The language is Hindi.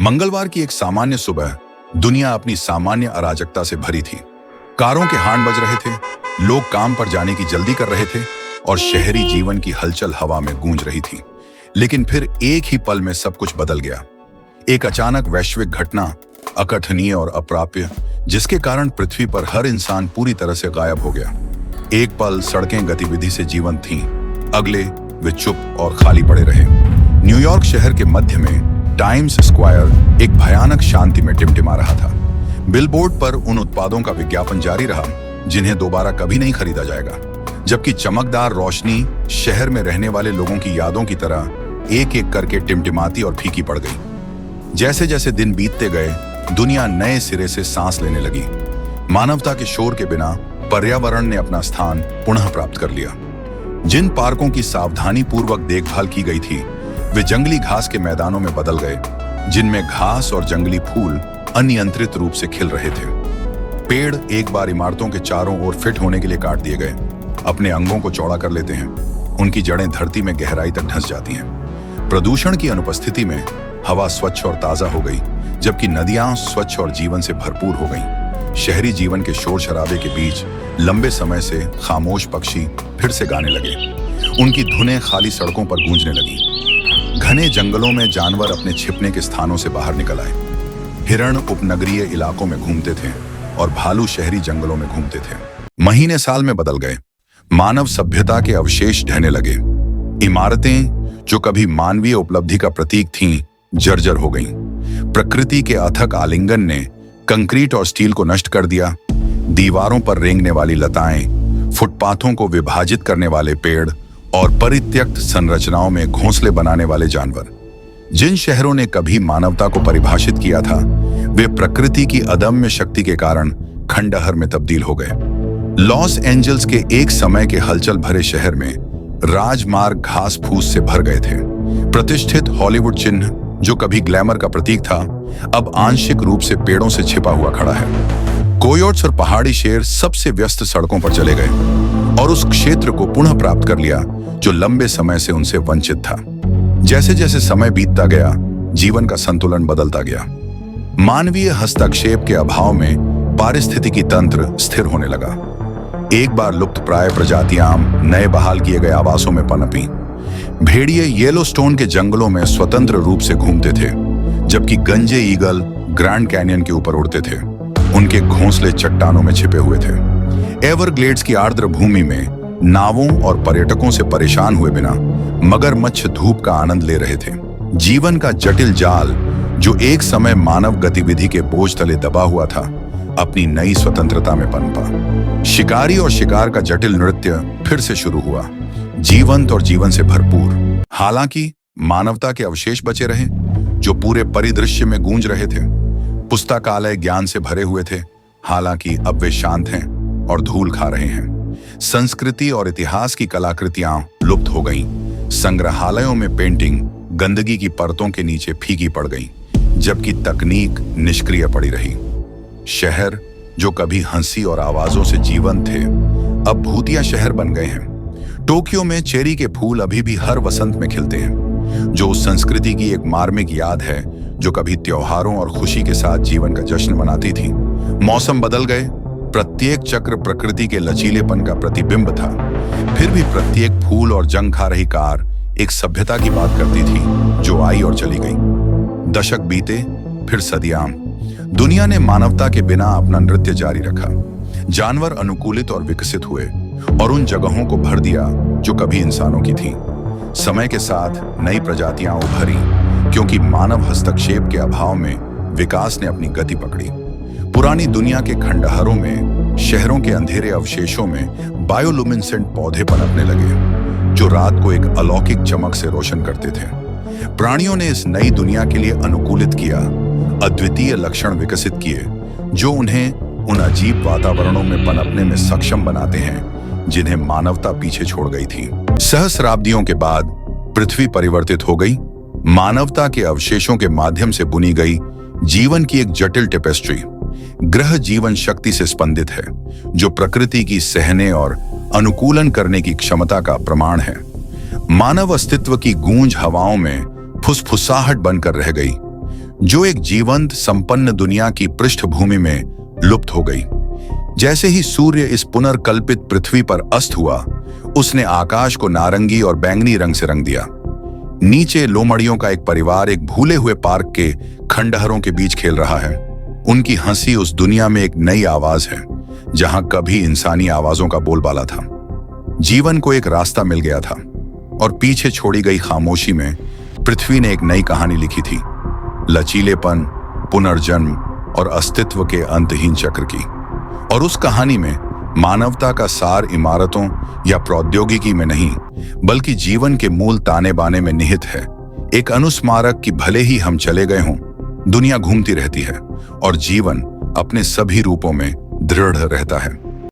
मंगलवार की एक सामान्य सुबह दुनिया अपनी सामान्य अराजकता से भरी थी। कारों के हॉर्न बज रहे थे, लोग काम पर जाने की जल्दी कर रहे थे और शहरी जीवन की हलचल हवा में गूंज रही थी। लेकिन फिर एक ही पल में सब कुछ बदल गया। एक अचानक वैश्विक घटना, अकथनीय और अप्राप्य, जिसके कारण पृथ्वी पर हर इंसान पूरी तरह से गायब हो गया। एक पल सड़कें गतिविधि से जीवंत थीं, अगले वे चुप और खाली पड़े रहे। न्यूयॉर्क शहर के मध्य में टाइम्स स्क्वायर एक भयानक शांति में टिमटिमा रहा था। बिलबोर्ड पर उन उत्पादों का विज्ञापन जारी रहा जिन्हें दोबारा कभी नहीं खरीदा जाएगा, जबकि चमकदार रोशनी शहर में रहने वाले लोगों की यादों की तरह एक एक करके टिमटिमाती और फीकी पड़ गई। जैसे जैसे दिन बीतते गए, दुनिया नए सिरे से सांस लेने लगी। मानवता के शोर के बिना पर्यावरण ने अपना स्थान पुनः प्राप्त कर लिया। जिन पार्कों की सावधानी पूर्वक देखभाल की गई थी, वे जंगली घास के मैदानों में बदल गए, जिनमें घास और जंगली फूल अनियंत्रित रूप से खिल रहे थे। पेड़ एक बार इमारतों के चारों ओर फिट होने के लिए काट दिए गए, अपने अंगों को चौड़ा कर लेते हैं। उनकी जड़ें धरती में गहराई तक धंस जाती हैं। प्रदूषण की अनुपस्थिति में हवा स्वच्छ और ताजा हो गई, जबकि नदियां स्वच्छ और जीवन से भरपूर हो गईं। शहरी जीवन के शोर शराबे के बीच लंबे समय से खामोश पक्षी फिर से गाने लगे। उनकी धुनें खाली सड़कों पर गूंजने लगी। घने जंगलों में जानवर अपने छिपने के स्थानों से बाहर निकल आए। हिरण उपनगरीय इलाकों में घूमते थे और भालू शहरी जंगलों में घूमते थे। महीने साल में बदल गए। मानव सभ्यता के अवशेष ढहने लगे। इमारतें जो कभी मानवीय उपलब्धि का प्रतीक थीं, जर्जर हो गईं। प्रकृति के अथक आलिंगन ने कंक्रीट और स्टील को नष्ट कर दिया। दीवारों पर रेंगने वाली लताएं, फुटपाथों को विभाजित करने वाले पेड़ और परित्यक्त संरचनाओं में घोंसले बनाने वाले जानवर। जिन शहरों ने कभी मानवता को परिभाषित किया था, वे प्रकृति की अदम्य शक्ति के कारण खंडहर में तब्दील हो गए। लॉस एंजल्स के एक समय के हलचल भरे शहर में राजमार्ग घास फूस से भर गए थे। प्रतिष्ठित हॉलीवुड चिन्ह, जो कभी ग्लैमर का प्रतीक था, अब आंशिक रूप से पेड़ों से छिपा हुआ खड़ा है। कोयोट्स और पहाड़ी शेर सबसे व्यस्त सड़कों पर चले गए और उस क्षेत्र को पुनः प्राप्त कर लिया जो लंबे समय से उनसे वंचित था। जैसे जैसे समय बीतता गया, जीवन का संतुलन बदलता गया। मानवीय हस्तक्षेप के अभाव में पारिस्थितिकी तंत्र स्थिर होने लगा। एक बार लुप्तप्राय प्रजातियां नए बहाल किए गए आवासों में पनपी। भेड़िए येलोस्टोन के जंगलों में स्वतंत्र रूप से घूमते थे, जबकि गंजे ईगल ग्रैंड कैनियन के ऊपर उड़ते थे। उनके घोंसले चट्टानों में छिपे हुए थे। एवरग्लेड्स की आर्द्र भूमि में नावों और पर्यटकों से परेशान हुए बिना मगरमच्छ धूप का आनंद ले रहे थे। जीवन का जटिल जाल, जो एक समय मानव गतिविधि के बोझ तले दबा हुआ था, अपनी नई स्वतंत्रता में पनपा। शिकारी और शिकार का जटिल नृत्य फिर से शुरू हुआ, जीवंत और जीवन से भरपूर। हालांकि मानवता के अवशेष बचे रहे, जो पूरे परिदृश्य में गूंज रहे थे। पुस्तकालय ज्ञान से भरे हुए थे, हालांकि अब वे शांत हैं और धूल खा रहे हैं। संस्कृति और इतिहास की कलाकृतियां लुप्त हो गईं। संग्रहालयों में पेंटिंग गंदगी की परतों के नीचे फीकी पड़ गईं, जबकि तकनीक निष्क्रिय पड़ी रही। शहर जो कभी हंसी और आवाजों से जीवंत थे, अब भूतिया शहर बन गए हैं। टोक्यो में चेरी के फूल अभी भी हर वसंत में खिलते हैं, जो उस संस्कृति की एक मार्मिक याद है जो कभी त्योहारों और खुशी के साथ जीवन का जश्न मनाती थी। मौसम बदल गए। प्रत्येक चक्र प्रकृति के लचीलेपन का प्रतिबिंब था। फिर भी प्रत्येक फूल और जंग खा रही कार एक सभ्यता की बात करती थी, जो आई और चली गई। दशक बीते, फिर सदियां। दुनिया ने मानवता के बिना अपना नृत्य जारी रखा। जानवर अनुकूलित और विकसित हुए और उन जगहों को भर दिया जो कभी इंसानों की थी। समय के साथ नई प्रजातियां उभरी, क्योंकि मानव हस्तक्षेप के अभाव में विकास ने अपनी गति पकड़ी। पुरानी दुनिया के खंडहरों में, शहरों के अंधेरे अवशेषों में बायोलुमिनेसेंट पौधे पनपने लगे, जो रात को एक अलौकिक चमक से रोशन करते थे। प्राणियों ने इस नई दुनिया के लिए अनुकूलित किया, अद्वितीय लक्षण विकसित किए, जो उन्हें उन अजीब वातावरणों में पनपने में सक्षम बनाते हैं जिन्हें मानवता पीछे छोड़ गई थी। सहस्राब्दियों के बाद पृथ्वी परिवर्तित हो गई। मानवता के अवशेषों के माध्यम से बुनी गई जीवन की एक जटिल टेपेस्ट्री ग्रह जीवन शक्ति से स्पंदित है, जो प्रकृति की सहने और अनुकूलन करने की क्षमता का प्रमाण है। मानव अस्तित्व की गूंज हवाओं में फुसफुसाहट बनकर रह गई। जो एक जीवंत संपन्न दुनिया की पृष्ठभूमि में लुप्त हो गई। जैसे ही सूर्य इस पुनर्कल्पित पृथ्वी पर अस्त हुआ, उसने आकाश को नारंगी और बैंगनी रंग से रंग दिया। नीचे लोमड़ियों का एक परिवार एक भूले हुए पार्क के खंडहरों के बीच खेल रहा है। उनकी हंसी उस दुनिया में एक नई आवाज है जहां कभी इंसानी आवाजों का बोलबाला था। जीवन को एक रास्ता मिल गया था और पीछे छोड़ी गई खामोशी में पृथ्वी ने एक नई कहानी लिखी थी, लचीलेपन, पुनर्जन्म और अस्तित्व के अंतहीन चक्र की। और उस कहानी में मानवता का सार इमारतों या प्रौद्योगिकी में नहीं, बल्कि जीवन के मूल ताने बाने में निहित है। एक अनुस्मारक कि भले ही हम चले गए हों, दुनिया घूमती रहती है और जीवन अपने सभी रूपों में दृढ़ रहता है।